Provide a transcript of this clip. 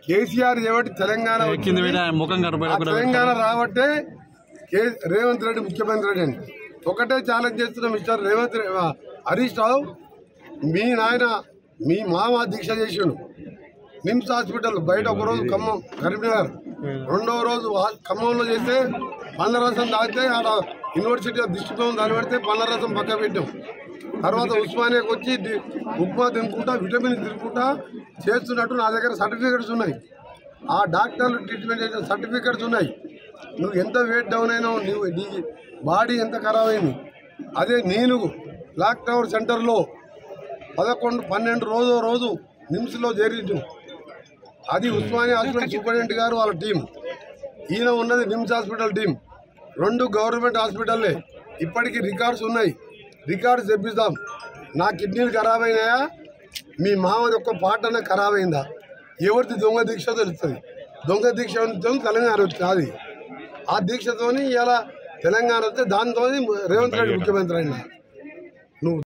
కేసీఆర్ చేయబట్టి తెలంగాణ తెలంగాణ రాబట్టే రేవంత్ రెడ్డి ముఖ్యమంత్రి రెడ్డి అని ఒకటే ఛాలెంజ్ చేస్తున్న మిస్టర్ హరీష్ రావు, మీ నాయన మీ మామ దీక్ష చేసిండు నిమ్స్ హాస్పిటల్ బయట, ఒకరోజు ఖమ్మం కరీంనగర్, రెండవ రోజు ఖమ్మంలో చేస్తే పండ్ల రసం తాగితే ఆడ యూనివర్సిటీ దిష్టితో దాన్ని పెడితే పండ్ల రసం పక్క పెట్టాం. తర్వాత ఉస్మానియాకి వచ్చి ఉప్మా తినుకుంటా విటమిన్ తినుకుంటా చేస్తున్నట్టు నా దగ్గర సర్టిఫికెట్స్ ఉన్నాయి. ఆ డాక్టర్లు ట్రీట్మెంట్ చేసిన సర్టిఫికెట్స్ ఉన్నాయి. నువ్వు ఎంత వెయిట్ డౌన్ అయినావు, నీ బాడీ ఎంత ఖరాబ్ అయింది. అదే నేను క్లాక్ టవర్ సెంటర్లో 11-12 రోజు నిమ్స్లో చేరించు. అది ఉస్మానియా హాస్పిటల్ సూపరింటెండెంట్ గారు వాళ్ళ టీం, ఈయన ఉన్నది నిమ్స్ హాస్పిటల్ టీం, 2 గవర్నమెంట్ హాస్పిటల్లే. ఇప్పటికీ రికార్డ్స్ ఉన్నాయి, రికార్డ్స్ తెప్పిస్తాం. నా కిడ్నీలు ఖరాబ్ అయినాయా, మీ మామది ఒక్క పాటన ఖరాబ్ అయిందా, ఎవరిది దొంగ దీక్ష తెలుస్తుంది. దొంగ దీక్ష తెలంగాణ అది ఆ దీక్షతో ఇలా తెలంగాణ వస్తే దాంతో రేవంత్ రెడ్డి ముఖ్యమంత్రి అయినా.